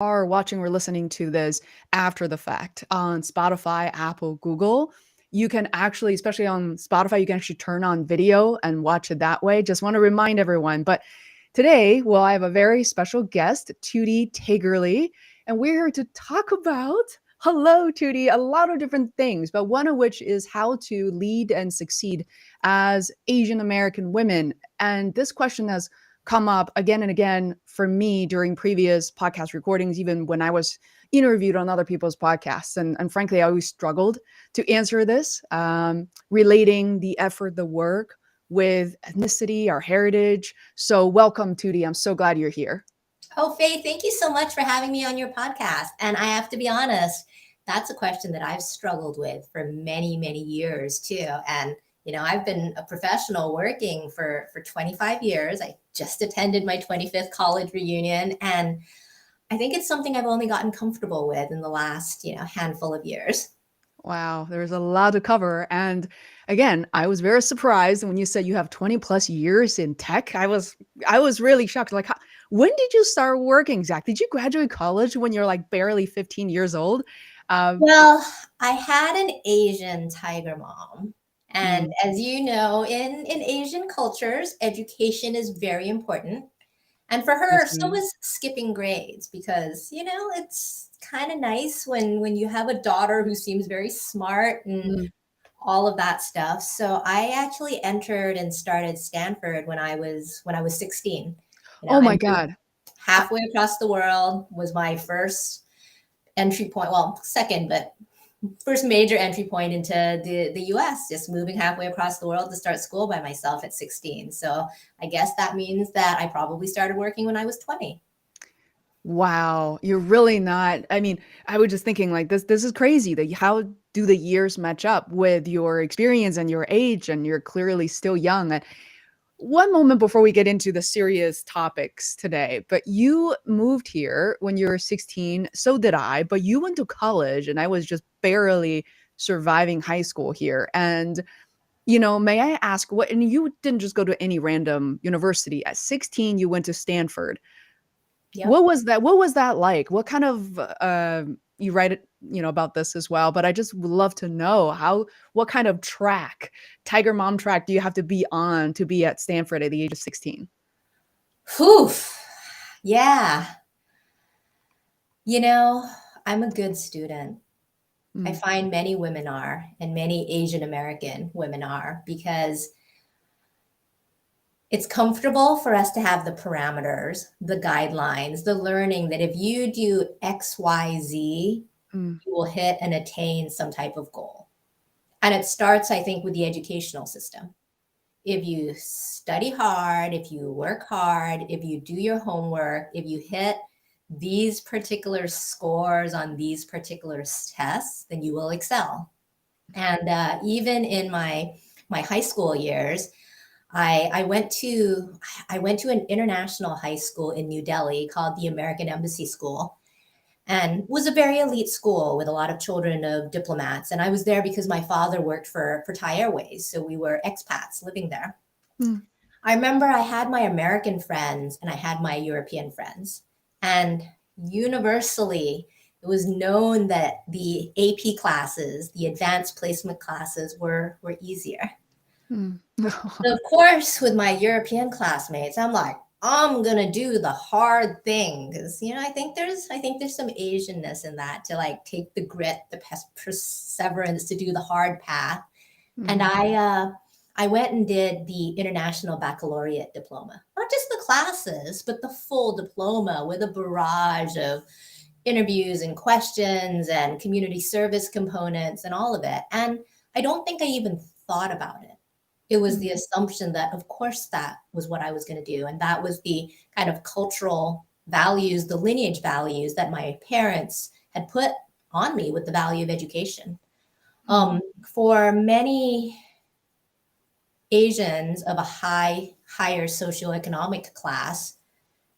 are watching or listening to this after the fact on Spotify, Apple, Google, you can actually, especially on Spotify, you can actually turn on video and watch it that way. Just want to remind everyone. But today, well, I have a very special guest, Tutti Taygerly, and we're here to talk about, hello, Tutti, a lot of different things, but one of which is how to lead and succeed as Asian American women. And this question has come up again and again for me during previous podcast recordings, even when I was interviewed on other people's podcasts. And frankly, I always struggled to answer this, relating the effort, the work with ethnicity, our heritage. So, welcome, Tutti. I'm so glad you're here. Oh, Faye, thank you so much for having me on your podcast. And I have to be honest, that's a question that I've struggled with for many, many years too. And I've been a professional working for 25 years. I just attended my 25th college reunion, and I think it's something I've only gotten comfortable with in the last, handful of years. Wow, there's a lot to cover. And again, I was very surprised when you said you have 20 plus years in tech. I was really shocked. Like, when did you start working exactly? Did you graduate college when you're like barely 15 years old? Um, Well, I had an Asian tiger mom. And mm, as you know, in Asian cultures, education is very important. And for yes, her, so ma'am. was skipping grades because, it's kind of nice when you have a daughter who seems very smart and Mm. all of that stuff. So I actually entered and started Stanford when I was 16. Oh I my moved God. Uh, halfway across the world, was my first entry point, well, second, but first major entry point into the US, just moving halfway across the world to start school by myself at 16. So I guess that means that I probably started working when I was 20. Wow, you're really not. I mean, I was just thinking like this is crazy that how do the years match up with your experience and your age, and you're clearly still young. And one moment before we get into the serious topics today, but you moved here when you were 16, so did I, but you went to college and I was just barely surviving high school here. And may I ask what, and you didn't just go to any random university. At 16, you went to Stanford. Yep. What was that like? What kind of, you write it, about this as well, but I just would love to know what kind of track, Tiger Mom track do you have to be on to be at Stanford at the age of 16? Whew. Yeah. You know, I'm a good student. I Mm, find many women are, and many Asian American women are, because it's comfortable for us to have the parameters, the guidelines, the learning that if you do X, Y, Z, mm, you will hit and attain some type of goal. And it starts, I think, with the educational system. If you study hard, if you work hard, if you do your homework, if you hit these particular scores on these particular tests, then you will excel. And even in my high school years, I went to an international high school in New Delhi called the American Embassy School, and was a very elite school with a lot of children of diplomats. And I was there because my father worked for Thai Airways, so we were expats living there. mm. I remember I had my American friends and I had my European friends, and universally it was known that the AP classes, the advanced placement classes, were easier. Mm. So of course, with my European classmates, I'm like, I'm gonna do the hard thing because I think there's some Asianness in that, to like take the grit, the perseverance to do the hard path. And Mhm. I went and did the International Baccalaureate diploma, not just the classes, but the full diploma with a barrage of interviews and questions and community service components and all of it. And I don't think I even thought about it. It was Mm. the assumption that, of course, that was what I was going to do. And that was the kind of cultural values, the lineage values that my parents had put on me with the value of education. Mm. For many Asians of a higher socioeconomic class,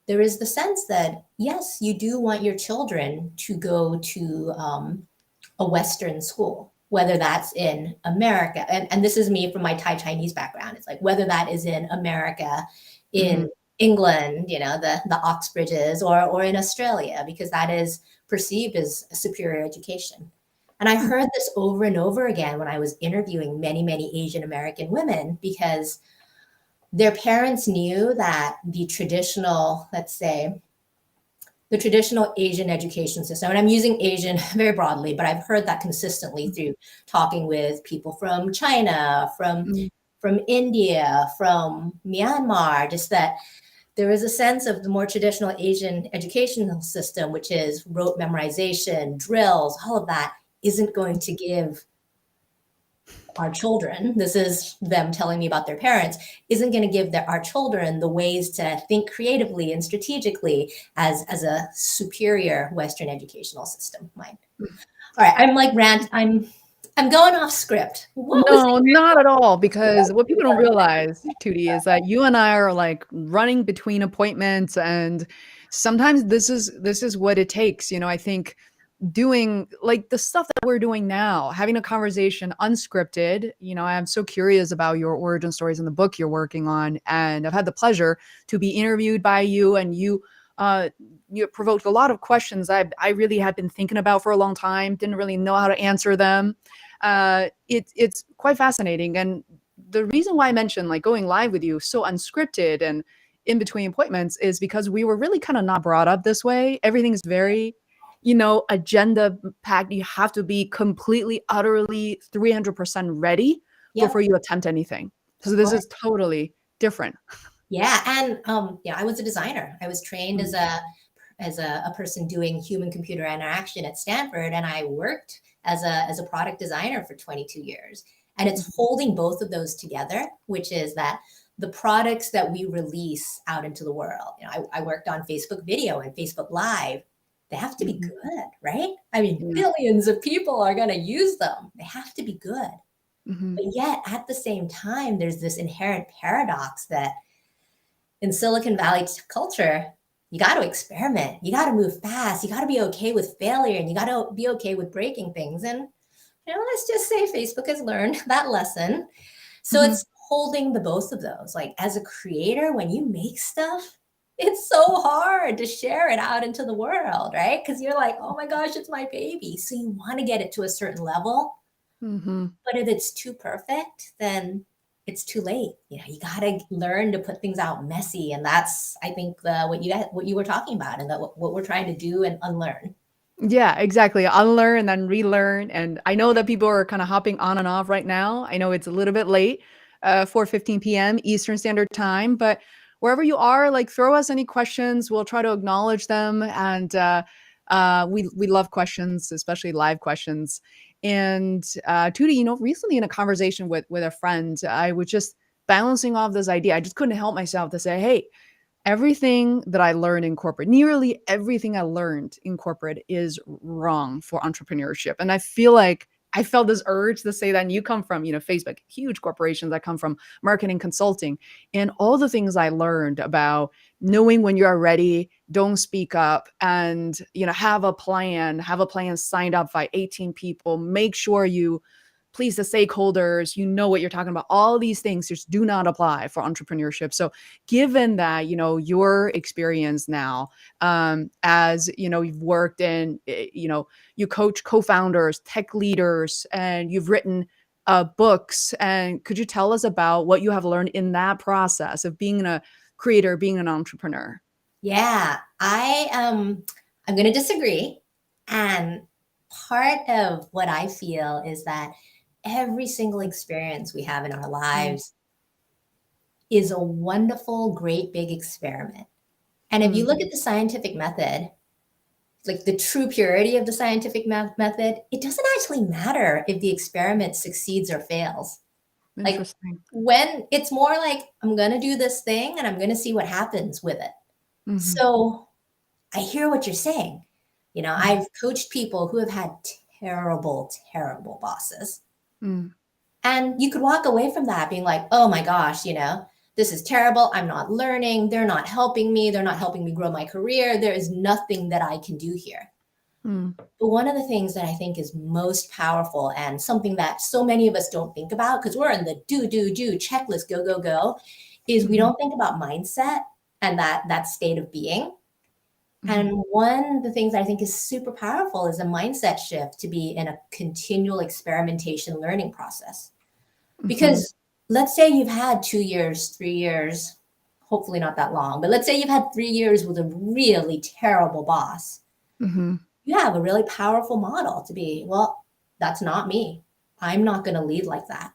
there is the sense that, yes, you do want your children to go to a Western school, whether that's in America. And this is me from my Thai Chinese background. It's like whether that is in America, in Mhm. England, the Oxbridges, or in Australia, because that is perceived as a superior education. And I heard this over and over again when I was interviewing many, many Asian American women, because their parents knew that the traditional, let's say, the traditional Asian education system, and I'm using Asian very broadly, but I've heard that consistently through talking with people from China, from India, from Myanmar, just that there is a sense of the more traditional Asian educational system, which is rote memorization, drills, all of that, isn't going to give our children, this is them telling me about their parents, isn't going to give our children the ways to think creatively and strategically as a superior Western educational system might. All right, I'm going off script. No, not at all. Because what people don't realize, Tutti, is that you and I are like running between appointments, and sometimes this is what it takes. I think doing like the stuff that we're doing now, having a conversation unscripted. I'm so curious about your origin stories in the book you're working on, and I've had the pleasure to be interviewed by you, and you provoked a lot of questions I really had been thinking about for a long time, didn't really know how to answer them. It's quite fascinating, and the reason why I mentioned like going live with you so unscripted and in between appointments is because we were really kind of not brought up this way. Everything's very agenda packed. You have to be completely, utterly 300% ready before you attempt anything. So this is totally different. Yeah. And I was a designer. I was trained as a person doing human computer interaction at Stanford, and I worked as a product designer for 22 years. And it's holding both of those together, which is that the products that we release out into the world. I worked on Facebook video and Facebook Live. They have to be good, right? I mean, billions of people are going to use them. They have to be good. But yet, at the same time, there's this inherent paradox that in Silicon Valley culture, you got to experiment. You got to move fast. You got to be okay with failure, and you got to be okay with breaking things. And let's just say Facebook has learned that lesson. So it's holding the both of those. Like as a creator, when you make stuff, it's so hard to share it out into the world, right? Because you're like, oh my gosh, it's my baby. So you want to get it to a certain level. But if it's too perfect, then it's too late. You got to learn to put things out messy. And that's, I think, what you were talking about, and what we're trying to do and unlearn. Yeah, exactly. Unlearn and then relearn. And I know that people are kind of hopping on and off right now. I know it's a little bit late, 4:15 p.m. Eastern Standard Time, but wherever you are, like throw us any questions. We'll try to acknowledge them. And we love questions, especially live questions. And Tutti, recently in a conversation with a friend, I was just balancing off this idea. I just couldn't help myself to say, hey, everything that I learned in corporate, nearly everything I learned in corporate is wrong for entrepreneurship. And I feel like I felt this urge to say that. And you come from, Facebook, huge corporations. I come from marketing consulting, and all the things I learned about knowing when you're ready, don't speak up, and, have a plan signed up by 18 people, make sure you please the stakeholders, what you're talking about. All these things just do not apply for entrepreneurship. So given that, your experience now, as, you've worked in, you coach co-founders, tech leaders, and you've written books. And could you tell us about what you have learned in that process of being a creator, being an entrepreneur? Yeah, I'm going to disagree. And part of what I feel is that every single experience we have in our lives is a wonderful, great big experiment. And if you look at the scientific method, like the true purity of the scientific method, it doesn't actually matter if the experiment succeeds or fails. Like Interesting. when it's more like, I'm going to do this thing and I'm going to see what happens with it. So I hear what you're saying. I've coached people who have had terrible, terrible bosses. And you could walk away from that being like, oh my gosh, this is terrible. I'm not learning. They're not helping me. They're not helping me grow my career. There is nothing that I can do here. But one of the things that I think is most powerful, and something that so many of us don't think about because we're in the do, checklist, go, is we don't think about mindset. and that state of being. Mhm. And one of the things I think is super powerful is a mindset shift to be in a continual experimentation learning process. Mhm. Because let's say you've had 2 years, 3 years, hopefully not that long, but let's say you've had 3 years with a really terrible boss. Mhm. You have a really powerful model to be, well, that's not me. I'm not going to lead like that.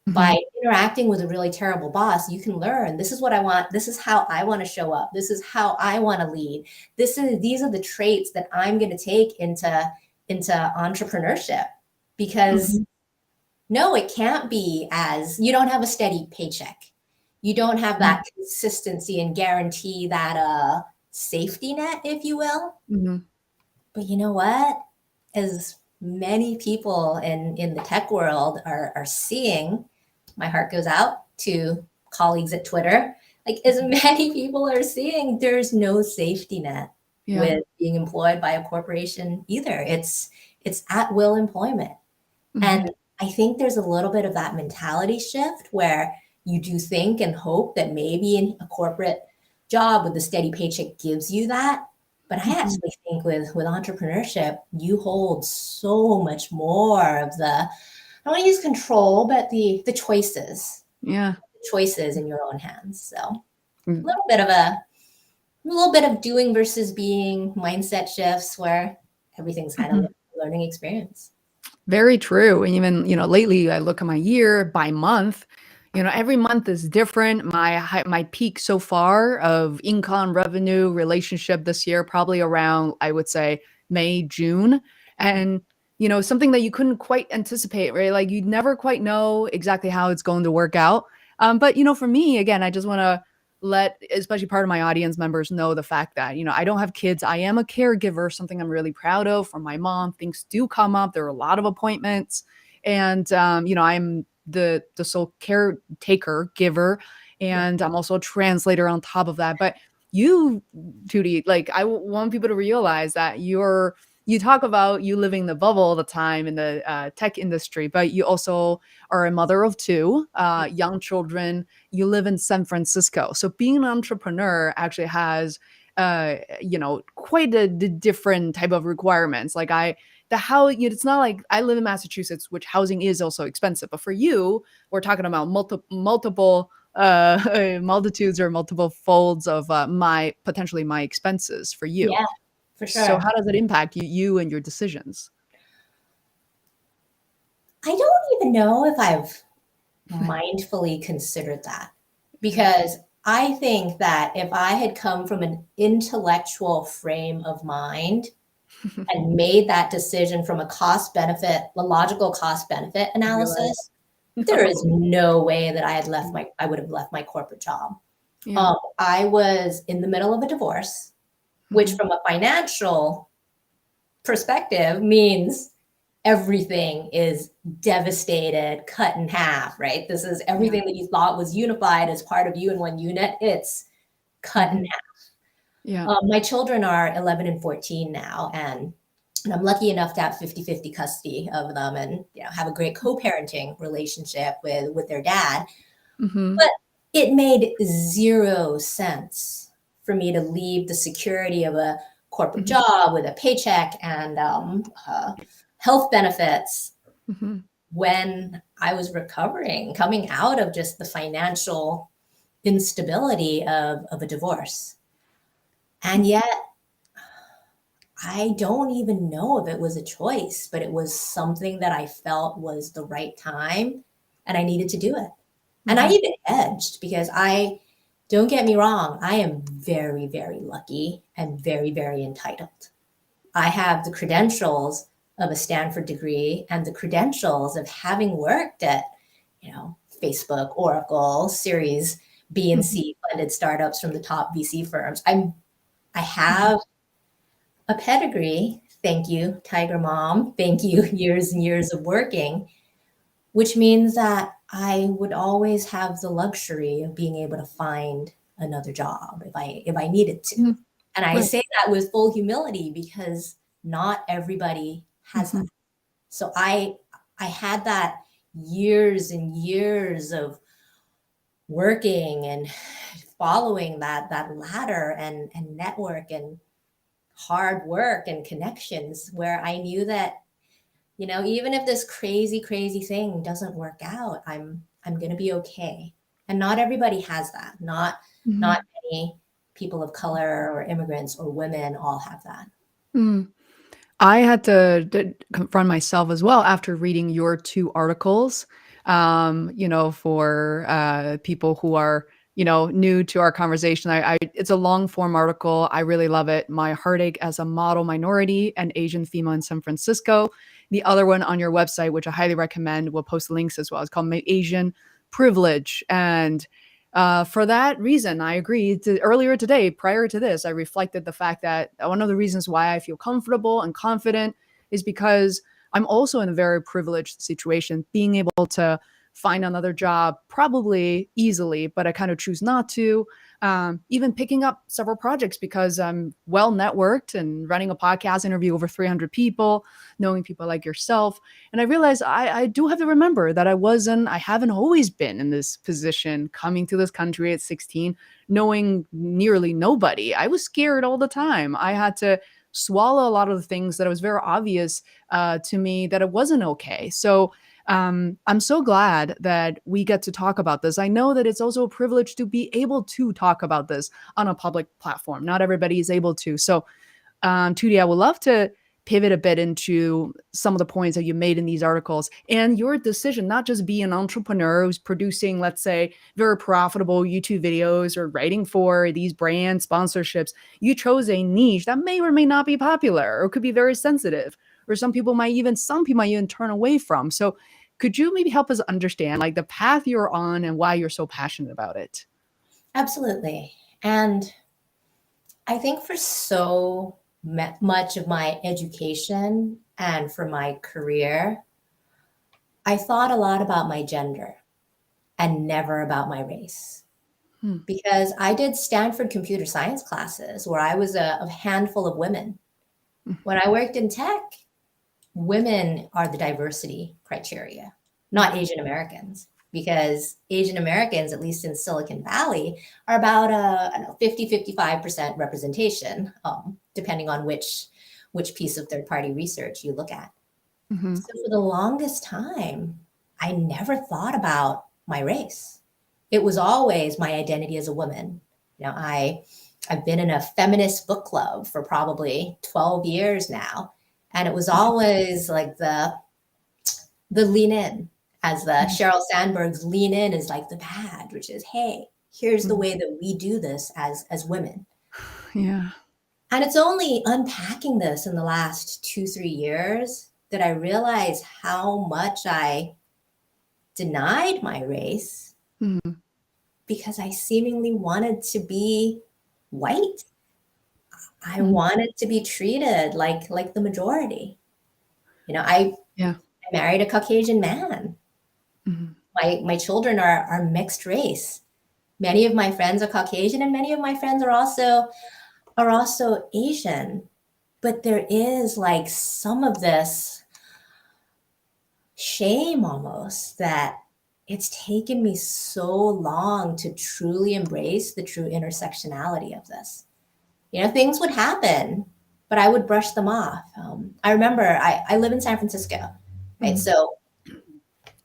By Mhm. interacting with a really terrible boss, you can learn this is what I want. This is how I want to show up. This is how I want to lead. These are the traits that I'm going to take into entrepreneurship. Because Mhm. no, it can't be as you don't have a steady paycheck. You don't have Mhm. that consistency and guarantee, that safety net, if you will. Mhm. But you know what? As many people in the tech world are seeing, my heart goes out to colleagues at Twitter. Like, as many people are seeing, there's no safety net Yeah. with being employed by a corporation either. It's at will employment. Mhm. And I think there's a little bit of that mentality shift where you do think and hope that maybe in a corporate job with a steady paycheck gives you that. But I Mhm. actually think with entrepreneurship, you hold so much more of the, I don't want to use control, but the Yeah. choices in your own hands. So a Mm. little bit of doing versus being mindset shifts where everything's kind of Mhm. a learning experience. Very true. And even, lately I look at my year by month. Every month is different. My peak so far of income, revenue, relationship this year, probably around, I would say, May, June. And, something that you couldn't quite anticipate, right? Like you'd never quite know exactly how it's going to work out. But, for me, again, I just want to let especially part of my audience members know the fact that I don't have kids. I am a caregiver, something I'm really proud of for my mom. Things do come up. There are a lot of appointments, and I'm the sole caretaker giver, Yeah. and I'm also a translator on top of that. But you, Tutti, like want people to realize that you talk about you living the bubble all the time in the tech industry, but you also are a mother of two young children. You live in San Francisco. So being an entrepreneur actually has quite a different type of requirements. Like it's not like I live in Massachusetts, which housing is also expensive. But for you, we're talking about multiple multitudes or multiple folds of potentially my expenses for you. Yeah, for So sure. how does it impact you and your decisions? I don't even know if I've mindfully considered that, because I think that if I had come from an intellectual frame of mind and made that decision from a logical cost benefit You realize analysis, there is no. no way that I would have left my corporate job. Yeah. I was in the middle of a divorce, which Mhm. from a financial perspective means everything is devastated, cut in half, right? This is Yeah. everything that you thought was unified as part of you in one unit. It's cut in Mhm. half. Yeah. My children are 11 and 14 now, and I'm lucky enough to have 50-50 custody of them, and have a great co-parenting relationship with their dad. Mhm. But it made zero sense for me to leave the security of a corporate Mhm. job with a paycheck and health benefits Mhm. when I was recovering, coming out of just the financial instability of a divorce. And yet, I don't even know if it was a choice, but it was something that I felt was the right time and I needed to do it. And I Mhm. even edged because don't get me wrong, I am very, very lucky and very, very entitled. I have the credentials of a Stanford degree and the credentials of having worked at, Facebook, Oracle, Series B and Mhm. C funded startups from the top VC firms. I Mhm. have a pedigree. Thank you, Tiger Mom. Thank you, years and years of working, which means that I would always have the luxury of being able to find another job if I needed to. Mhm. And I Right. say that with full humility because not everybody has that. Mhm. So I had that years and years of working and following that ladder and network and hard work and connections, where I knew that, even if this crazy, crazy thing doesn't work out, I'm gonna be okay. And not everybody has that. Not Mhm. many people of color or immigrants or women all have that. Mm. I had to confront myself as well after reading your 2 articles, for, people who are, new to our conversation. I it's a long form article. I really love it. My Heartache as a Model Minority and Asian Female in San Francisco. The other one on your website, which I highly recommend, we'll post links as well. It's called My Asian Privilege, and for that reason, I agree. Earlier today, prior to this, I reflected the fact that one of the reasons why I feel comfortable and confident is because I'm also in a very privileged situation, being able to find another job probably easily, but I kind of choose not to. Even picking up several projects because I'm well networked and running a podcast interview over 300 people, knowing people like yourself. And I realized I do have to remember that I haven't always been in this position coming to this country at 16, knowing nearly nobody. I was scared all the time. I had to swallow a lot of the things that it was very obvious to me that it wasn't okay. So I'm so glad that we get to talk about this. I know that it's also a privilege to be able to talk about this on a public platform. Not everybody is able to. So Tutti, I would love to pivot a bit into some of the points that you made in these articles and your decision, not just be an entrepreneur who's producing, let's say, very profitable YouTube videos or writing for these brand sponsorships. You chose a niche that may or may not be popular or could be very sensitive, or some people might even turn away from. So could you maybe help us understand like the path you're on and why you're so passionate about it? Absolutely. And I think for so much of my education and for my career, I thought a lot about my gender and never about my race. Hmm. Because I did Stanford computer science classes where I was a handful of women. When I worked in tech, women are the diversity criteria, not Asian Americans. Because Asian Americans, at least in Silicon Valley, are about I don't know, 50-55% representation, depending on which piece of third-party research you look at. Mhm. So for the longest time, I never thought about my race. It was always my identity as a woman. I've been in a feminist book club for probably 12 years now, and it was always like the lean in, as the Mhm. Sheryl Sandberg's lean in is like the badge, which is, hey, here's the Mhm. way that we do this as women. Yeah. And it's only unpacking this in the last 2-3 years that I realize how much I denied my race Mhm. because I seemingly wanted to be white. I Mhm. wanted to be treated like the majority. I Yeah. married a Caucasian man. Mhm. My children are mixed race. Many of my friends are Caucasian, and many of my friends are also Asian. But there is like some of this shame almost that it's taken me so long to truly embrace the true intersectionality of this. Things would happen, but I would brush them off. I remember I live in San Francisco, right? Mhm. So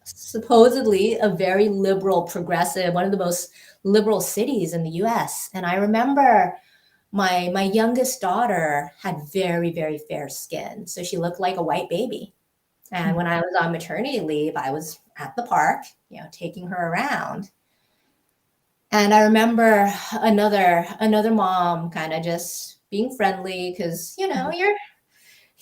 supposedly a very liberal, progressive, one of the most liberal cities in the US. And I remember my youngest daughter had very, very fair skin. So she looked like a white baby. And Mhm. when I was on maternity leave, I was at the park, taking her around. And I remember another mom kind of just being friendly because, Mhm. you're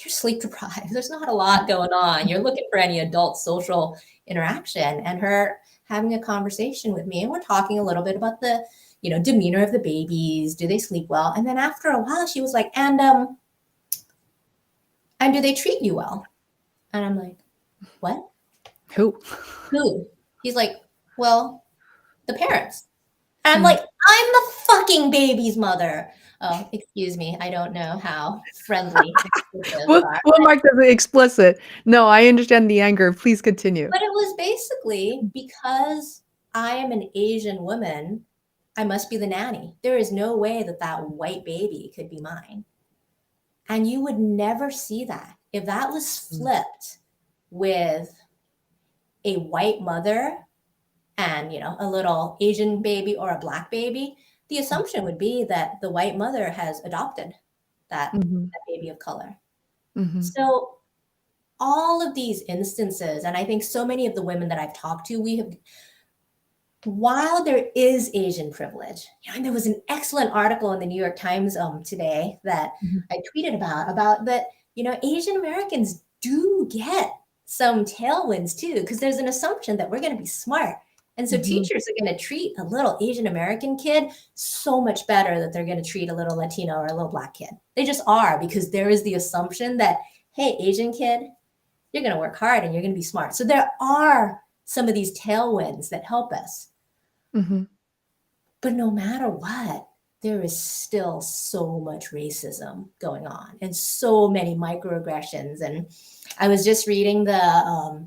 sleep deprived. There's not a lot going on. You're looking for any adult social interaction, and her having a conversation with me, and we're talking a little bit about the, demeanor of the babies. Do they sleep well? And then after a while, she was like, and do they treat you well? And I'm like, what? Who? Who? He's like, well, the parents. And I'm Mm. like, I'm the fucking baby's mother. Oh, excuse me. I don't know how friendly expletives What are. what marked as explicit? No, I understand the anger. Please continue. But it was basically because I am an Asian woman, I must be the nanny. There is no way that that white baby could be mine. And you would never see that. If that was Mm. flipped with a white mother and, a little Asian baby or a black baby, the assumption would be that the white mother has adopted Mhm. that baby of color. Mhm. So all of these instances, and I think so many of the women that I've talked to, while there is Asian privilege, and there was an excellent article in the New York Times today that Mhm. I tweeted about that, Asian Americans do get some tailwinds too, because there's an assumption that we're going to be smart. And so Mhm. teachers are going to treat a little Asian American kid so much better that they're going to treat a little Latino or a little black kid. They just are, because there is the assumption that, hey, Asian kid, you're going to work hard and you're going to be smart. So there are some of these tailwinds that help us. Mhm. But no matter what, there is still so much racism going on and so many microaggressions. And I was just reading the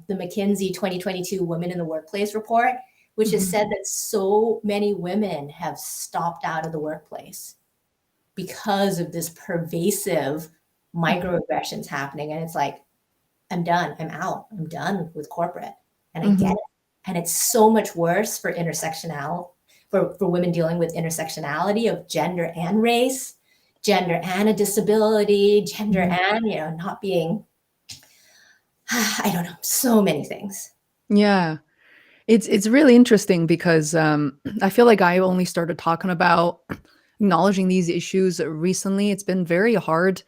McKinsey 2022 Women in the Workplace report, which has Mhm. said that so many women have stopped out of the workplace because of this pervasive Mhm. microaggressions happening. And it's like, I'm done. I'm out. I'm done with corporate. And I get Mhm. it. And it's so much worse for intersectional, for women dealing with intersectionality of gender and race, gender and a disability, gender Mhm. and, not being, I don't know, so many things. Yeah. It's really interesting because, I feel like I only started talking about acknowledging these issues recently. It's been very hard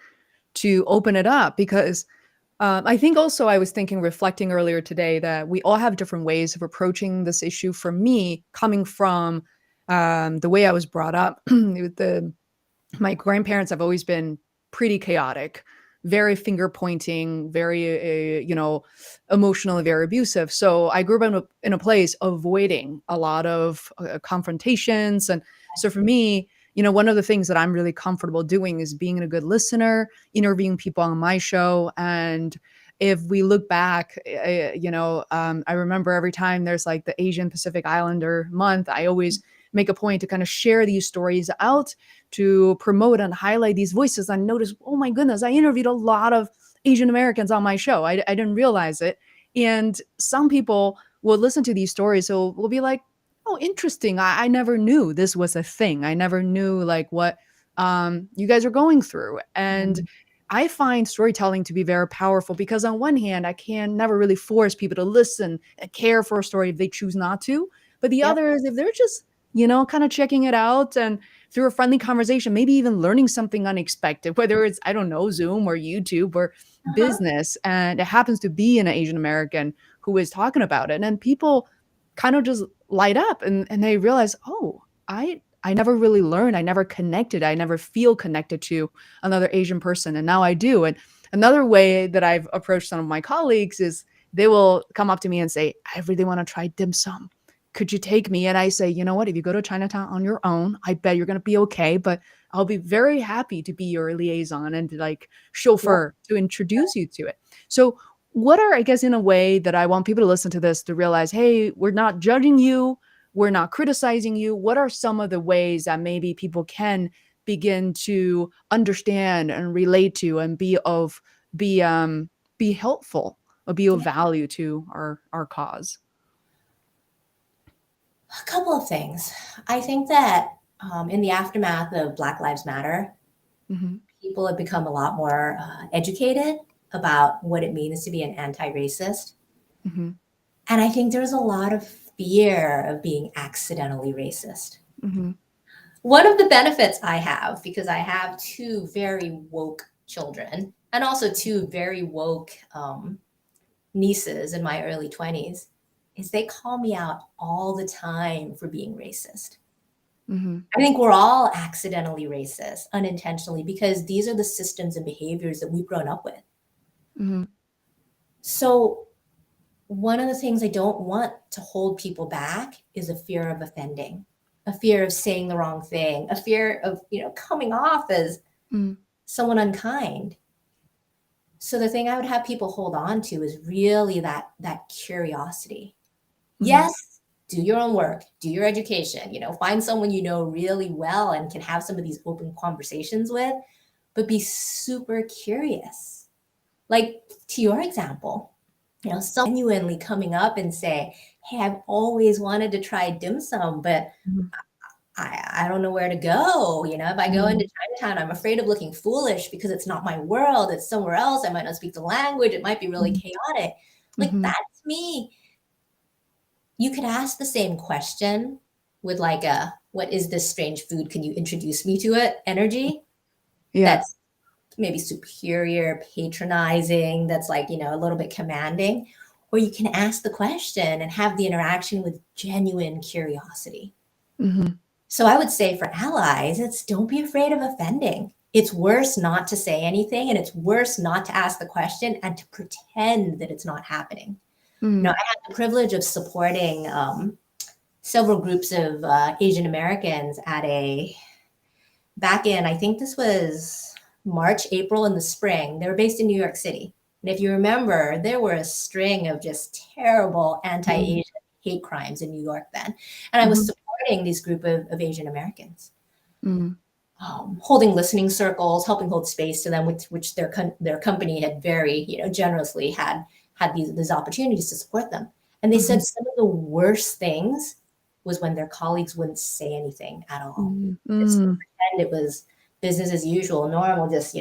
to open it up because, I think also I was thinking reflecting earlier today that we all have different ways of approaching this issue. For me, coming from, the way I was brought up, the my grandparents have always been pretty chaotic, very finger pointing, very, emotionally very abusive. So I grew up in a place avoiding a lot of confrontations. And so for me, one of the things that I'm really comfortable doing is being a good listener, interviewing people on my show. And if we look back, I remember every time there's like the Asian Pacific Islander month, I always make a point to kind of share these stories out to promote and highlight these voices. I noticed, oh my goodness, I interviewed a lot of Asian Americans on my show. I didn't realize it. And some people will listen to these stories. So we'll be like, oh, interesting. I never knew this was a thing. I never knew like what you guys are going through. And Mhm. I find storytelling to be very powerful because on one hand, I can never really force people to listen and care for a story if they choose not to. But the Yep. other is if they're just, kind of checking it out and through a friendly conversation, maybe even learning something unexpected, whether it's, I don't know, Zoom or YouTube or Uh-huh. business. And it happens to be an Asian American who is talking about it. And then people kind of just light up and they realize, oh, I never really learned. I never connected. I never feel connected to another Asian person. And now I do. And another way that I've approached some of my colleagues is they will come up to me and say, I really want to try dim sum. Could you take me? And I say, you know what? If you go to Chinatown on your own, I bet you're going to be okay. But I'll be very happy to be your liaison and like Yep. chauffeur to introduce you to it. So, what are, I guess, in a way that I want people to listen to this to realize, hey, we're not judging you, we're not criticizing you. What are some of the ways that maybe people can begin to understand and relate to and be be helpful or be of Yeah. value to our cause? A couple of things. I think that in the aftermath of Black Lives Matter, Hmm. people have become a lot more educated about what it means to be an anti-racist. Hmm. And I think there's a lot of fear of being accidentally racist. Hmm. One of the benefits I have, because I have two very woke children and also two very woke nieces in my early 20s, is they call me out all the time for being racist. Hmm. I think we're all accidentally racist, unintentionally, because these are the systems and behaviors that we've grown up with. Hmm. So, one of the things I don't want to hold people back is a fear of offending, a fear of saying the wrong thing, a fear of, coming off as Hmm. someone unkind. So the thing I would have people hold on to is really that curiosity. Hmm. Yes, do your own work, do your education, find someone you know really well and can have some of these open conversations with, but be super curious. Like to your example, someone genuinely coming up and say, hey, I've always wanted to try dim sum, but Mhm. I don't know where to go. If I go into Chinatown, I'm afraid of looking foolish because it's not my world. It's somewhere else. I might not speak the language. It might be really Mhm. chaotic. Like Mhm. that's me. You could ask the same question with like what is this strange food? Can you introduce me to it? Energy Yeah. that's maybe superior, patronizing, that's like, a little bit commanding. Or you can ask the question and have the interaction with genuine curiosity. Mhm. So I would say for allies, it's don't be afraid of offending. It's worse not to say anything, and it's worse not to ask the question and to pretend that it's not happening. I Mhm. had the privilege of supporting several groups of Asian Americans back in, I think this was March, April in the spring. They were based in New York City. And if you remember, there were a string of just terrible Mhm. anti-Asian hate crimes in New York then. And I was Mhm. supporting this group of Asian Americans, Mhm. holding listening circles, helping hold space to them, which their company had very, generously had these opportunities to support them. And they said Mhm. some of the worst things was when their colleagues wouldn't say anything at all. Mhm. Just Mhm. pretend it was business as usual, normal, just,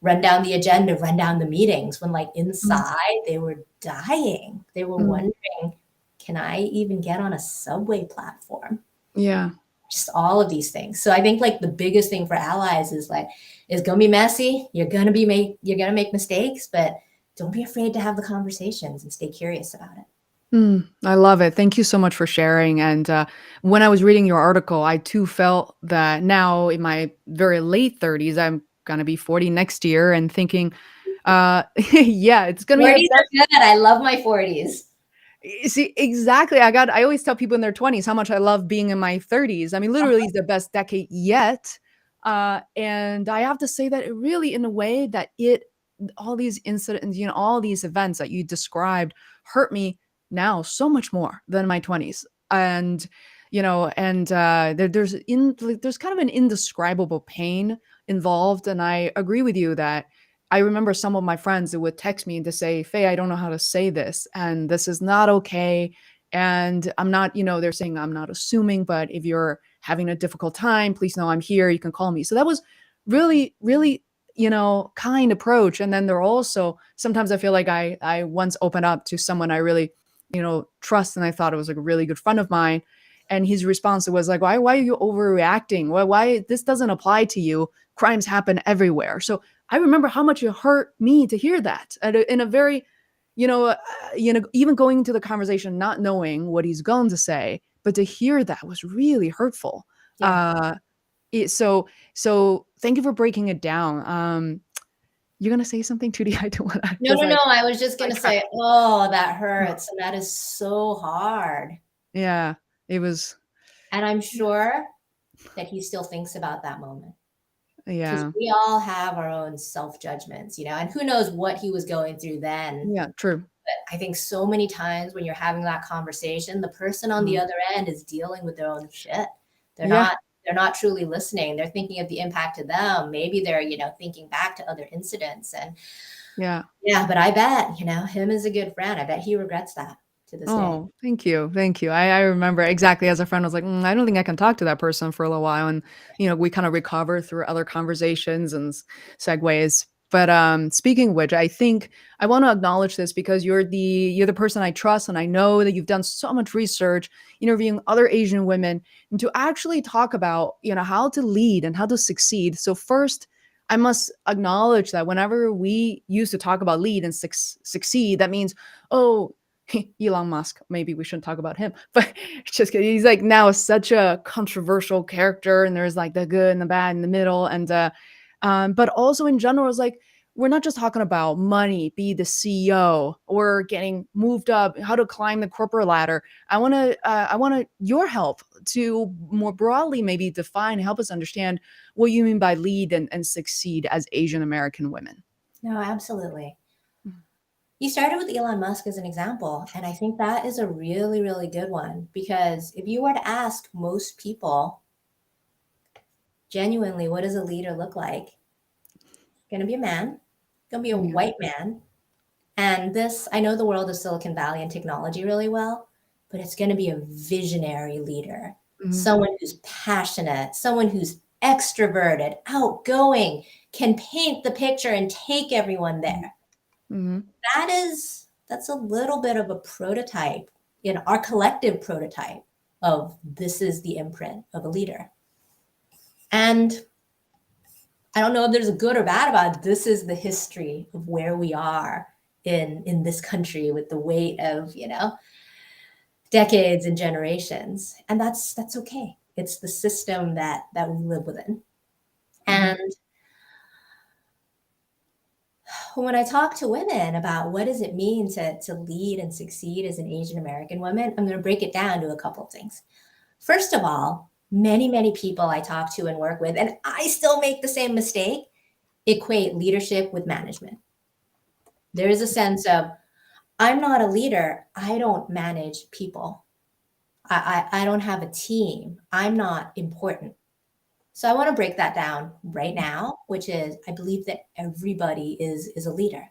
run down the agenda, run down the meetings, when like Mhm. inside they were dying. They were Mhm. wondering, can I even get on a subway platform? Yeah. Just all of these things. So I think like the biggest thing for allies is like, it's gonna be messy. You're gonna make mistakes, but don't be afraid to have the conversations and stay curious about it. I love it. Thank you so much for sharing. And when I was reading your article, I too felt that now in my very late 30s, I'm going to be 40 next year and thinking, yeah, it's going to be the 40s best. are good. I love my 40s. See, exactly. I always tell people in their 20s how much I love being in my 30s. I mean, literally, it's the best decade yet. And I have to say that it really, in a way, that all these incidents, all these events that you described hurt me now so much more than my 20s. And, there's kind of an indescribable pain involved. And I agree with you that I remember some of my friends that would text me to say, Faye, I don't know how to say this, and this is not okay. And I'm not, they're saying I'm not assuming, but if you're having a difficult time, please know I'm here. You can call me. So that was really, really, kind approach. And then there are also sometimes I feel like I once opened up to someone I really, trust, and I thought it was like a really good friend of mine. And his response was like, why are you overreacting? Why this doesn't apply to you? Crimes happen everywhere. So I remember how much it hurt me to hear that in a very, even going into the conversation, not knowing what he's going to say, but to hear that was really hurtful. Yeah. Uh, so thank you for breaking it down. You're gonna say something, Tutti? I don't want to No, because no, I no. I was just gonna sidetracked. say, oh, that hurts. And that is so hard. Yeah, it was. And I'm sure that he still thinks about that moment because Yeah, we all have our own self judgments, and who knows what he was going through then. yeah, true. But I think so many times when you're having that conversation, the person on the Mhm. other end is dealing with their own shit. They're Yeah, not they're not truly listening. They're thinking of the impact to them. Maybe they're, thinking back to other incidents. And yeah. yeah, but I bet, him as a good friend, I bet he regrets that to this day. Oh, thank you. Thank you. I remember exactly as a friend was like, I don't think I can talk to that person for a little while. And, we kind of recover through other conversations and segues. But speaking of which, I think I want to acknowledge this because you're the person I trust, and I know that you've done so much research interviewing other Asian women and to actually talk about how to lead and how to succeed. So first, I must acknowledge that whenever we used to talk about lead and succeed, that means, oh, Elon Musk. Maybe we shouldn't talk about him, but just kidding. He's like now such a controversial character, and there's like the good and the bad in the middle, and but also in general, it's like we're not just talking about money, be the CEO or getting moved up, how to climb the corporate ladder. I want your help to more broadly maybe define, help us understand what you mean by lead and succeed as Asian American women. No, absolutely. You started with Elon Musk as an example, and I think that is a really, really good one, because if you were to ask most people genuinely, what does a leader look like? It's going to be a man, going to be a Yeah. white man. And this, I know the world of Silicon Valley and technology really well, but it's going to be a visionary leader, Mhm. someone who's passionate, someone who's extroverted, outgoing, can paint the picture and take everyone there. Mhm. That's a little bit of a prototype, our collective prototype of this is the imprint of a leader. And I don't know if there's a good or bad about it. This is the history of where we are in this country, with the weight of, decades and generations. And that's okay. It's the system that we live within. Mhm. And when I talk to women about what does it mean to lead and succeed as an Asian American woman, I'm going to break it down to a couple of things. First of all, many, many people I talk to and work with, and I still make the same mistake, equate leadership with management. There is a sense of, I'm not a leader. I don't manage people. I don't have a team. I'm not important. So I want to break that down right now, which is, I believe that everybody is a leader.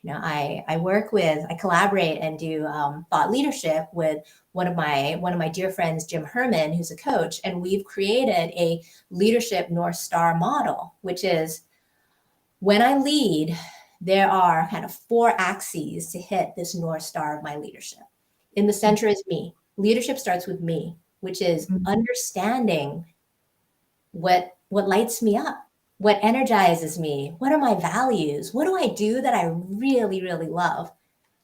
I collaborate and do thought leadership with one of my dear friends, Jim Herman, who's a coach, and we've created a leadership North Star model, which is, when I lead, there are kind of 4 axes to hit this North Star of my leadership. In the center is me. Leadership starts with me, which is Mhm. understanding what lights me up, what energizes me, what are my values, what do I do that I really, really love.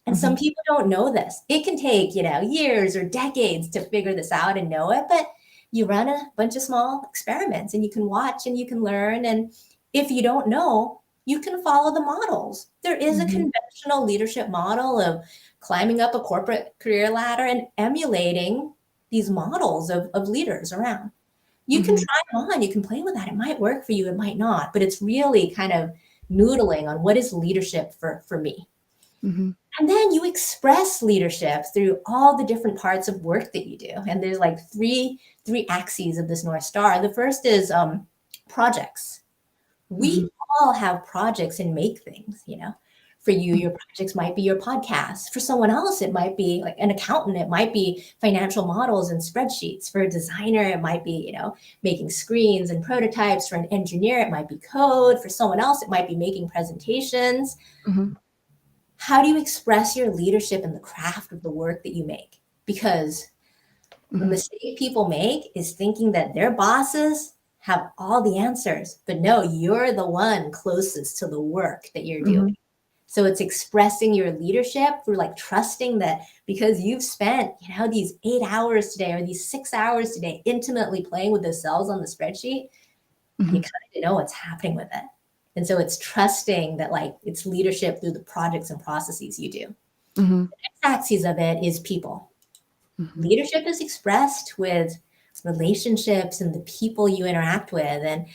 And some Mhm. people don't know this. It can take, years or decades to figure this out and know it, but you run a bunch of small experiments and you can watch and you can learn. And if you don't know, you can follow the models. There is a Mhm. conventional leadership model of climbing up a corporate career ladder and emulating these models of leaders around. You can Mhm. try them on, you can play with that. It might work for you, it might not, but it's really kind of noodling on what is leadership for me. Mhm. And then you express leadership through all the different parts of work that you do. And there's like three axes of this North Star. The first is projects. We Mhm. all have projects and make things. For you, your projects might be your podcast. For someone else, it might be like an accountant. It might be financial models and spreadsheets. For a designer, it might be, making screens and prototypes. For an engineer, it might be code. For someone else, it might be making presentations. Mhm. How do you express your leadership in the craft of the work that you make? Because the Mhm. mistake people make is thinking that their bosses have all the answers, but no, you're the one closest to the work that you're doing. Mhm. So it's expressing your leadership through like trusting that because you've spent, these 8 hours today or these 6 hours today intimately playing with those cells on the spreadsheet, you Mhm. kind of know what's happening with it. And so it's trusting that like it's leadership through the projects and processes you do. Mhm. Next axis of it is people. Mhm. Leadership is expressed with relationships and the people you interact with. And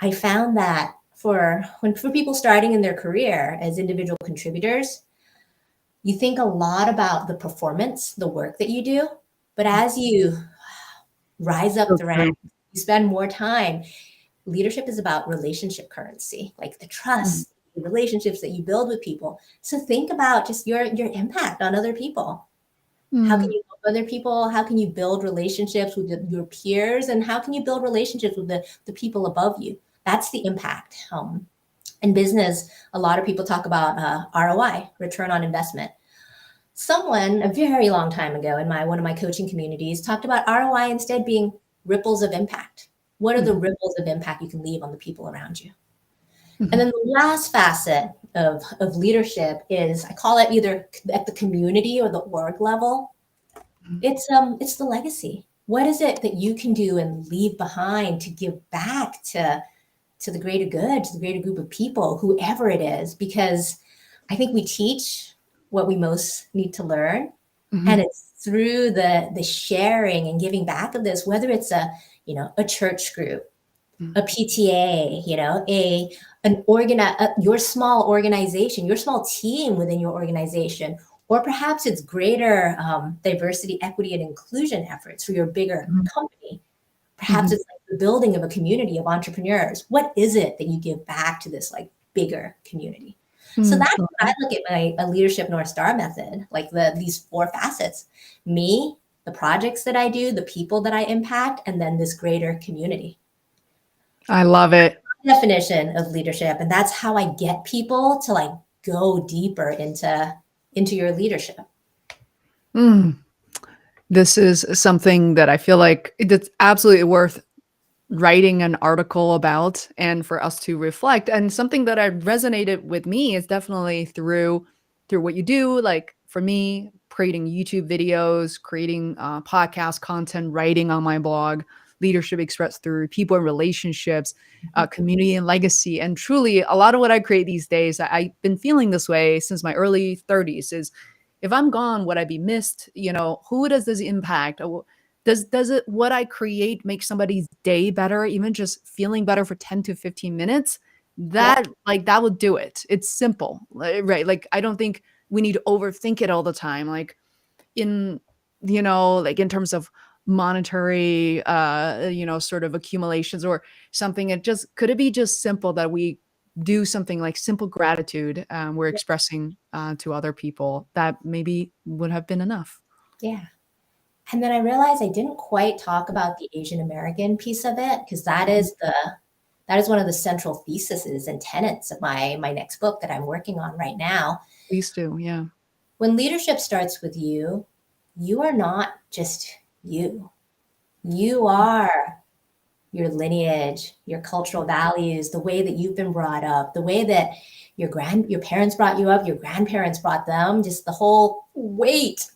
I found that for people starting in their career as individual contributors, you think a lot about the performance, the work that you do. But as you rise up So the ranks, true. you spend more time. Leadership is about relationship currency, like the Mhm. trust, the relationships that you build with people. So think about just your impact on other people. How can Mhm. you help other people? How can you build relationships with your peers? And how can you build relationships with the people above you? That's the impact. In business, a lot of people talk about ROI, return on investment. Someone a very long time ago in one of my coaching communities talked about ROI instead being ripples of impact. What are the Mhm. ripples of impact you can leave on the people around you? And Mhm. then the last facet of leadership is, I call it either at the community or the org level. Mhm. It's the legacy. What is it that you can do and leave behind to give back to the greater good, to the greater group of people, whoever it is? Because I think we teach what we most need to learn, and Mhm. it's through the sharing and giving back of this, whether it's a church group, Mhm. a PTA, your small organization, your small team within your organization, or perhaps it's greater diversity, equity, and inclusion efforts for your bigger Mhm. company. Perhaps Mhm. it's like the building of a community of entrepreneurs. What is it that you give back to this like bigger community? So Mm, that's love what I it. look at my leadership North Star method, like these 4 facets: me, the projects that I do, the people that I impact, and then this greater community. I love it. Definition of leadership, and that's how I get people to like go deeper into your leadership. Mm. This is something that I feel like it's absolutely worth writing an article about and for us to reflect. And something that I resonated with me is definitely through what you do. Like for me, creating YouTube videos, creating podcast content, writing on my blog, leadership expressed through people and relationships, community and legacy. And truly, a lot of what I create these days, I've been feeling this way since my early 30s. Is if I'm gone, would I be missed? You know, who does this impact? Does it what I create make somebody's day better, even just feeling better for 10 to 15 minutes? Yeah, That would do it. It's simple, right? Like I don't think we need to overthink it all the time. Like in like in terms of monetary sort of accumulations or something. It just could it be just simple that we do something like simple gratitude we're expressing to other people that maybe would have been enough. yeah. And then I realized I didn't quite talk about the Asian American piece of it, because Mhm. that is one of the central theses and tenets of my next book that I'm working on right now. Please do. Yeah. When leadership starts with you, you are not just you. You are your lineage, your cultural values, the way that you've been brought up, the way that your parents brought you up, your grandparents brought them, just the whole weight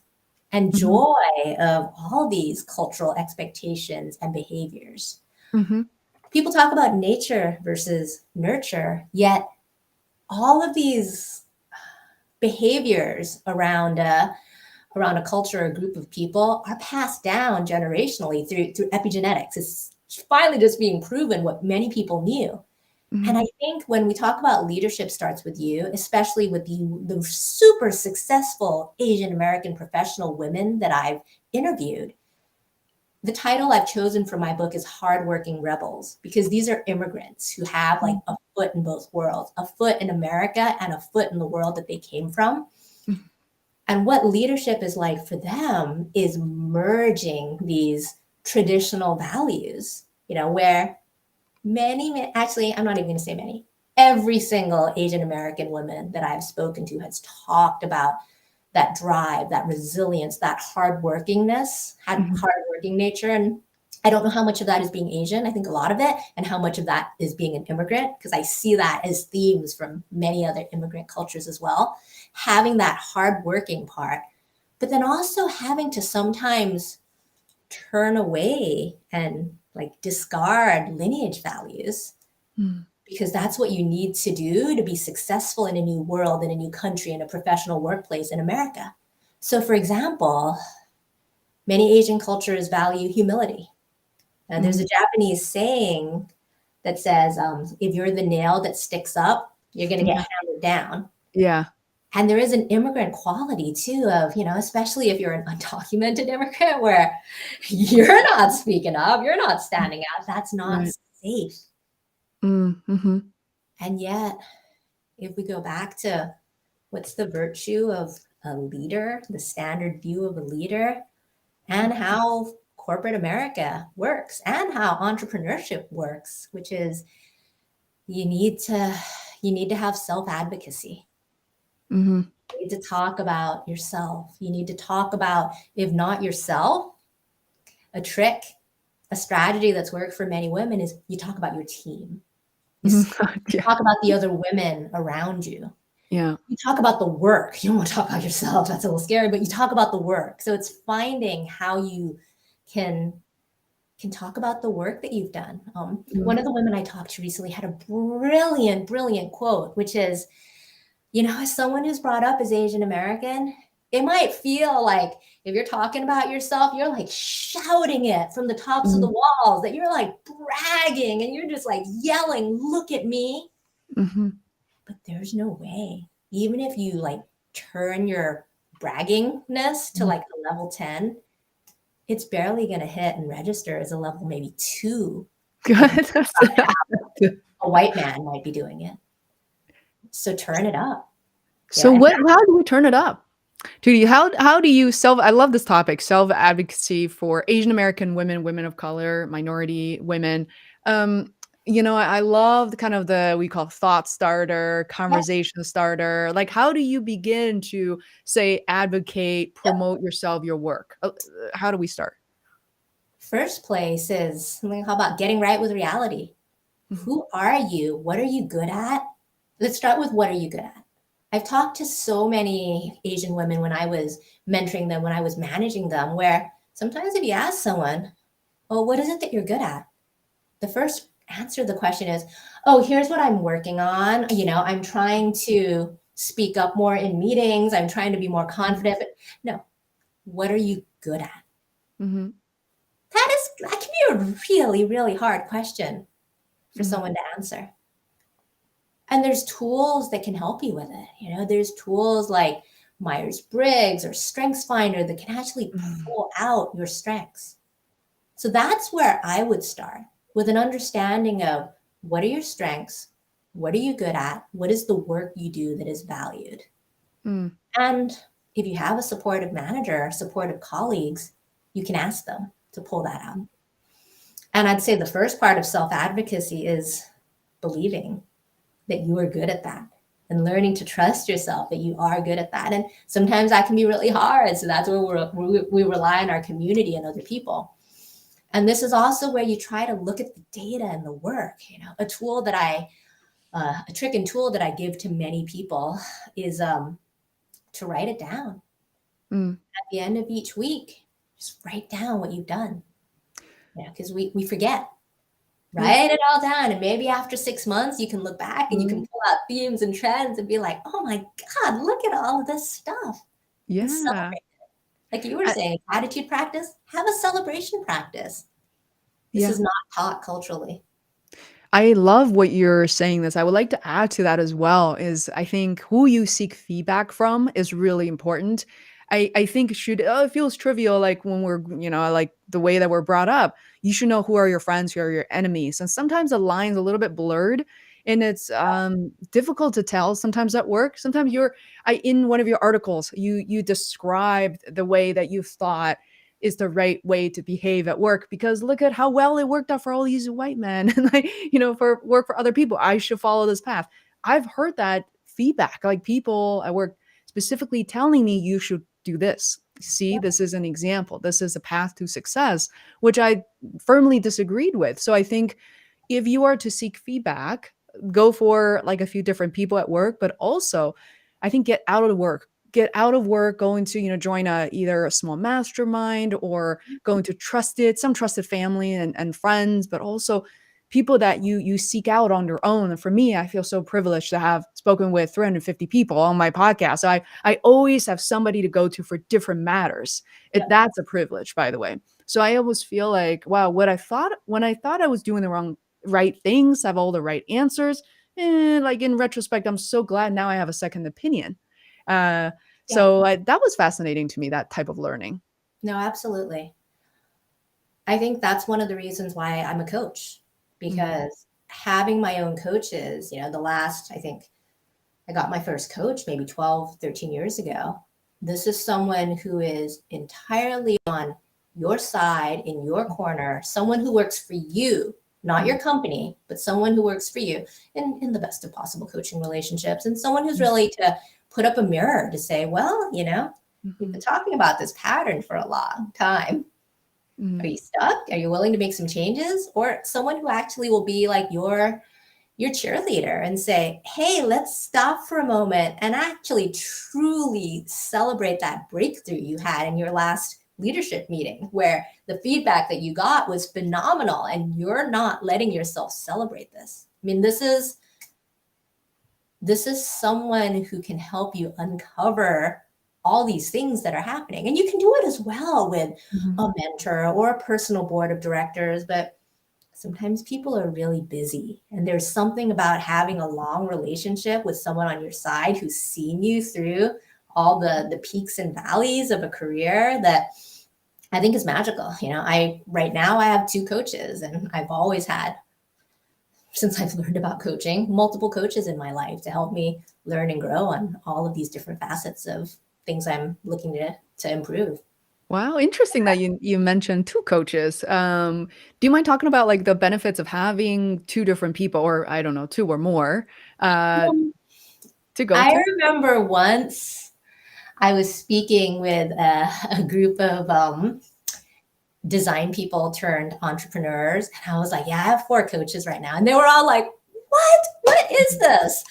and Mhm. joy of all these cultural expectations and behaviors. Mhm. People talk about nature versus nurture, yet all of these behaviors around a culture or a group of people are passed down generationally through epigenetics. It's finally just being proven what many people knew. And Mhm. I think when we talk about leadership starts with you, especially with the super successful Asian American professional women that I've interviewed, the title I've chosen for my book is Hardworking Rebels, because these are immigrants who have like Mhm. a foot in both worlds, a foot in America and a foot in the world that they came from. Mhm. And what leadership is like for them is merging these traditional values, where actually, I'm not even going to say many, every single Asian American woman that I've spoken to has talked about that drive, that resilience, that Mhm. hardworking nature. And I don't know how much of that is being Asian. I think a lot of it, and how much of that is being an immigrant, because I see that as themes from many other immigrant cultures as well. Having that hardworking part, but then also having to sometimes turn away and like discard lineage values, Mhm. because that's what you need to do to be successful in a new world, in a new country, in a professional workplace in America. So, for example, many Asian cultures value humility. And there's a Mhm. Japanese saying that says, if you're the nail that sticks up, you're going to get Yeah. hammered down. Yeah. And there is an immigrant quality too of, especially if you're an undocumented immigrant where you're not speaking up, you're not Mm. standing out, that's not Right. safe. Mm. Mhm. And yet, if we go back to what's the virtue of a leader, the standard view of a leader, and how corporate America works and how entrepreneurship works, which is you need to you need to have self-advocacy. Mhm. You need to talk about yourself. You need to talk about, if not yourself, a trick, a strategy that's worked for many women is you talk about your team. You, Mhm. you Yeah. talk about the other women around you. Yeah. You talk about the work. You don't want to talk about yourself. That's a little scary, but you talk about the work. So it's finding how you can can talk about the work that you've done. Mm. One of the women I talked to recently had a brilliant, brilliant quote, which is, as someone who's brought up as Asian American, it might feel like if you're talking about yourself, you're like shouting it from the tops of the Mhm. walls, that you're like bragging and you're just like yelling, look at me. Hmm. But there's no way. Even if you like turn your braggingness to like a level 10, it's barely going to hit and register as a level maybe 2 Good. of Good. a white man might be doing it. So turn it up. So And how do we turn it up? Tutti, how do you I love this topic, self-advocacy for Asian American women, women of color, minority women. Um, I love the kind of we call thought starter, yeah, conversation starter. Like, how do you begin to say, advocate, promote yourself, your work? How do we start? first place is, I mean, how about getting right with reality? Mhm. Who are you? What are you good at? Let's start with what are you good at? I've talked to so many Asian women when I was mentoring them, when I was managing them, where sometimes if you ask someone, oh, what is it that you're good at? The first answer to the question is, oh, here's what I'm working on. I'm trying to speak up more in meetings. I'm trying to be more confident. But no, what are you good at? Mhm. That can be a really, really hard question for Mhm. someone to answer. And there's tools that can help you with it. There's tools like Myers-Briggs or StrengthsFinder that can actually Mhm. pull out your strengths. So that's where I would start, with an understanding of what are your strengths? What are you good at? What is the work you do that is valued? Mm. And if you have a supportive manager, supportive colleagues, you can ask them to pull that out. And I'd say the first part of self advocacy is believing that you are good at that and learning to trust yourself that you are good at that. And sometimes that can be really hard. So that's where we rely on our community and other people. And this is also where you try to look at the data and the work. A trick and tool that I give to many people is to write it down Mm. at the end of each week. Just write down what you've done. Because we forget. Yeah. Write it all down. And maybe after 6 months, you can look back and you can Mm. pull out themes and trends and be like, oh my God, look at all of this stuff. And Yeah. celebrate. Like you were I saying, attitude practice, have a celebration practice. This yeah. is not taught culturally. I love what you're saying this. I would like to add to that as well is I think who you seek feedback from is really important. I think it feels trivial like when we're, like the way that we're brought up. You should know who are your friends, who are your enemies. And sometimes the line's a little bit blurred and it's difficult to tell sometimes at work. Sometimes in one of your articles, you described the way that you thought is the right way to behave at work because look at how well it worked out for all these white men and like for work for other people. I should follow this path. I've heard that feedback, like people at work specifically telling me you should do this. See, this is an example, this is a path to success, which I firmly disagreed with. So I think if you are to seek feedback, go for like a few different people at work, but also I think get out of work, go into, join either a small mastermind or go into some trusted family and friends, but also people that you seek out on your own. And for me, I feel so privileged to have spoken with 350 people on my podcast. So I always have somebody to go to for different matters. Yep. That's a privilege, by the way. So I always feel like, wow, when I thought I was doing the right things, have all the right answers, and like in retrospect, I'm so glad now I have a second opinion. Uh, Yeah. that was fascinating to me, that type of learning. No, absolutely. I think that's one of the reasons why I'm a coach, Mm, because having my own coaches, I think I got my first coach maybe 12, 13 years ago. This is someone who is entirely on your side, in your corner, someone who works for you, not mm, your company, but someone who works for you in the best of possible coaching relationships, and someone who's mm, really to put up a mirror to say, well, we've been mhm, talking about this pattern for a long time. Are mhm, you stuck? Are you willing to make some changes? Or someone who actually will be like your cheerleader and say, hey, let's stop for a moment and actually truly celebrate that breakthrough you had in your last leadership meeting, where the feedback that you got was phenomenal and you're not letting yourself celebrate this. I mean, this is someone who can help you uncover all these things that are happening. And you can do it as well with mhm, a mentor or a personal board of directors, but sometimes people are really busy. And there's something about having a long relationship with someone on your side who's seen you through all the peaks and valleys of a career that I think is magical. Right now I have 2 coaches, and I've always had, since I've learned about coaching, multiple coaches in my life to help me learn and grow on all of these different facets of things I'm looking to improve. Wow, interesting that you mentioned 2 coaches. Do you mind talking about, like, the benefits of having 2 different people or, I don't know, 2 or more, uh, Um, to go I to? remember once I was speaking with a group of design people turned entrepreneurs, and I was like, "Yeah, I have 4 coaches right now," and they were all like, "What? What is this?"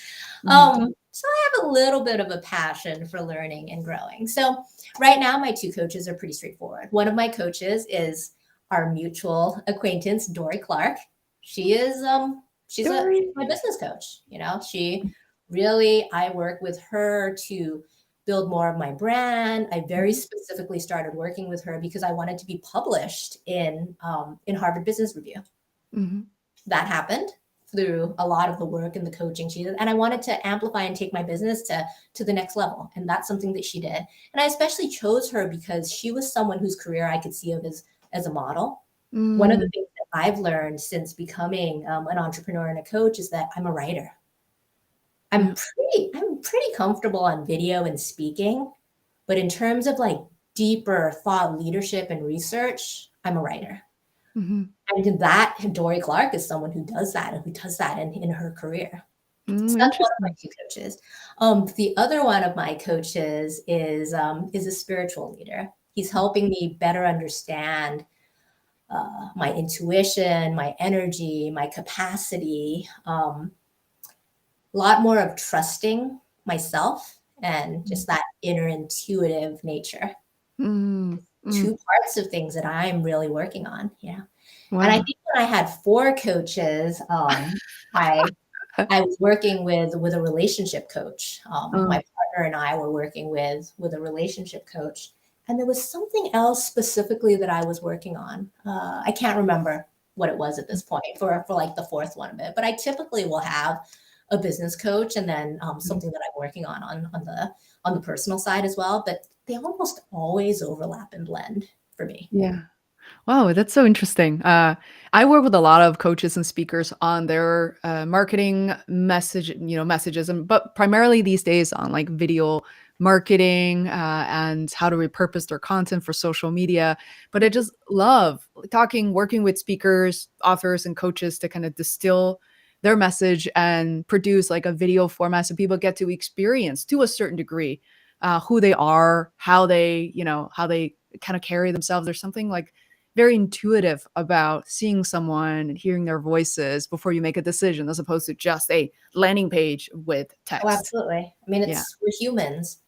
Mhm. So I have a little bit of a passion for learning and growing. So right now, my 2 coaches are pretty straightforward. One of my coaches is our mutual acquaintance, Dory Clark. She is she's Dory. my business coach. She really, I work with her to build more of my brand. I very Mhm, specifically started working with her because I wanted to be published in Harvard Business Review. mhm, That happened through a lot of the work and the coaching she did, and I wanted to amplify and take my business to the next level, and that's something that she did. And I especially chose her because she was someone whose career I could see of as a model. One of the mm, things that I've learned since becoming an entrepreneur and a coach is that I'm a writer. yeah, I'm pretty comfortable on video and speaking, but in terms of like deeper thought leadership and research, I'm a writer. mhm, And that Dory Clark is someone who does that and who does that in her career. So that's one of my interesting. 2 coaches. The other one of my coaches is a spiritual leader. He's helping me better understand my intuition, my energy, my capacity, a lot more of trusting myself and just Mm, that inner intuitive nature. mm, mm, 2 parts of things that I'm really working on. Yeah. And I wow. think when I had 4 coaches, I I was working with a relationship coach. My Oh, partner and I were working with a relationship coach, and there was something else specifically that I was working on. I can't remember what it was at this point for like the fourth one of it, but I typically will have a business coach and then mhm, something that I'm working on the personal side as well. But they almost always overlap and blend for me. yeah. Wow, that's so interesting. I work with a lot of coaches and speakers on their marketing messages, and but primarily these days on like video marketing and how to repurpose their content for social media. But I just love working with speakers, authors, and coaches to kind of distill their message and produce like a video format so people get to experience to a certain degree who they are, how they kind of carry themselves. There's something like very intuitive about seeing someone and hearing their voices before you make a decision as opposed to just a landing page with Oh, text. absolutely. I mean, Yeah. we're humans.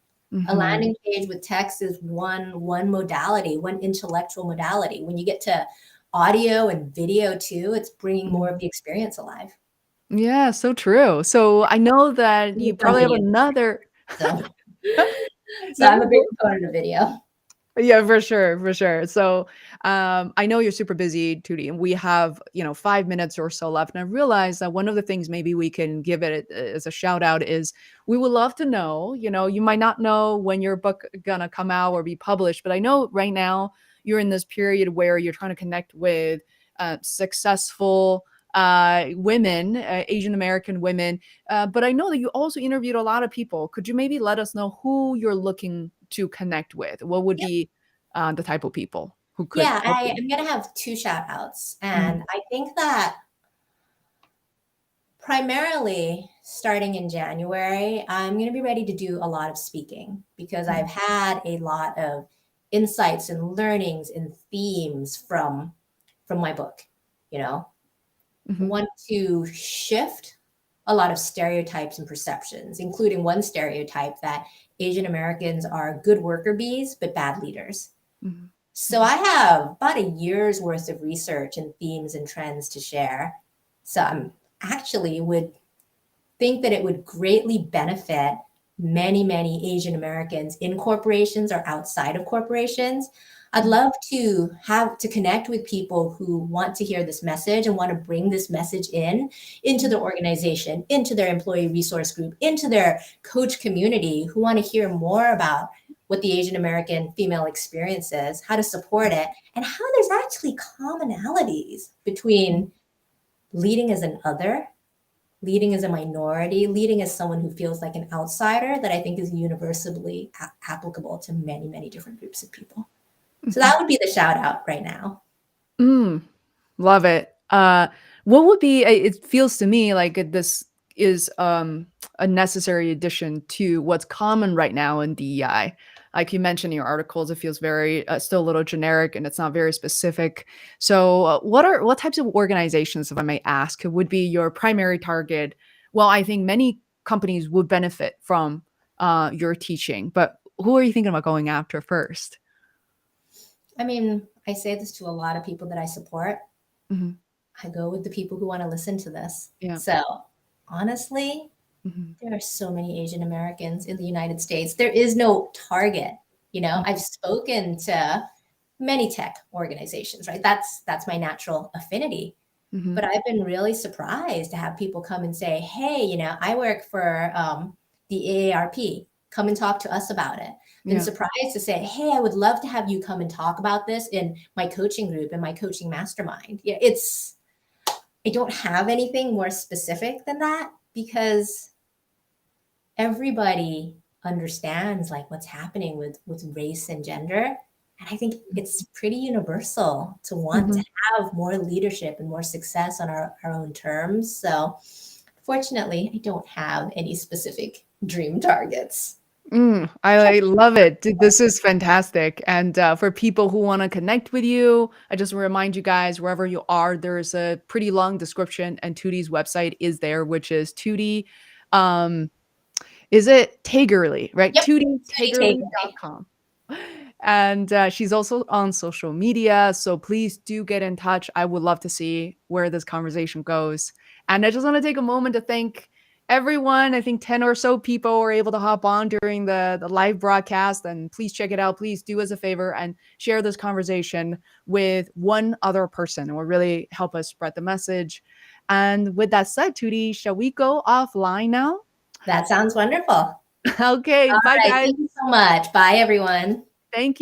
A Mhm. landing page with text is one modality, one intellectual modality. When you get to audio and video too, it's bringing more of Mhm. the experience alive. Yeah, so true. So I know that you It's on probably have video, another so so No, I'm a big proponent of video. yeah, for sure, for sure. So, I know you're super busy, Tootie, and we have, 5 minutes or so left. And I realize that one of the things maybe we can give it as a shout out is we would love to know, you might not know when your book gonna come out or be published, but I know right now you're in this period where you're trying to connect with successful women, Asian American women. But I know that you also interviewed a lot of people. Could you maybe let us know who you're looking to connect with? What would be the type of people who could Yeah, help I you? am gonna have 2 shout outs, Mhm, and I think that primarily starting in January, I'm gonna be ready to do a lot of speaking because I've mhm, had a lot of insights and learnings and themes from my book, you know? mhm, Want to shift a lot of stereotypes and perceptions, including one stereotype that Asian Americans are good worker bees, but bad leaders. mhm, So mhm, I have about a year's worth of research and themes and trends to share. So I'm actually would think that it would greatly benefit many, many Asian Americans in corporations or outside of corporations. I'd Mhm. love to have to connect with people who want to hear this message and want to bring this message into their organization, into their employee resource group, into their coach community, who want to hear more about what the Asian American female experience is, how to support it, and how there's actually commonalities between leading as an other, leading as a minority, leading as someone who feels like an outsider, that I think is universally applicable to many, many different groups of people. So Mhm. that would be the shout out right now. Mm. Love it. What would be it feels to me like this is a necessary addition to what's common right now in DEI. Like you mentioned in your articles, it feels very still a little generic and it's not very specific. So, what types of organizations, if I may ask, would be your primary target? Well, I think many companies would benefit from your teaching, but who are you thinking about going after first? I mean, I say this to a lot of people that I support. Hmm. I go with the people who want to listen to this. Yeah. So honestly, Hmm. there are so many Asian Americans in the United States. There is no target. I've spoken to many tech organizations, right? That's my natural affinity. Hmm. But I've been really surprised to have people come and say, "Hey, I work for the AARP. Come and talk to us about it." Been Yeah. surprised to say, "Hey, I would love to have you come and talk about this in my coaching group and my coaching mastermind." Yeah, I don't have anything more specific than that because everybody understands like what's happening with race and gender. And I think it's pretty universal to want to Mhm. have more leadership and more success on our own terms. So fortunately, I don't have any specific dream targets. I love it. This is fantastic. And for people who want to connect with you, I just remind you guys wherever you are, there's a pretty long description, and Tooty's website is there, which is Tooty. Um, is it Taygerly, right? Yep. Study takeaway. TootyTaygerly.com. And she's also on social media. So please do get in touch. I would love to see where this conversation goes. And I just want to take a moment to thank everyone. I think 10 or so people were able to hop on during the live broadcast. And please check it out. Please do us a favor and share this conversation with one other person. It will really help us spread the message. And with that said, Tootie, shall we go offline now? That sounds wonderful. All Okay. Bye, right. guys. Thank you so much. Bye, everyone. Thank you.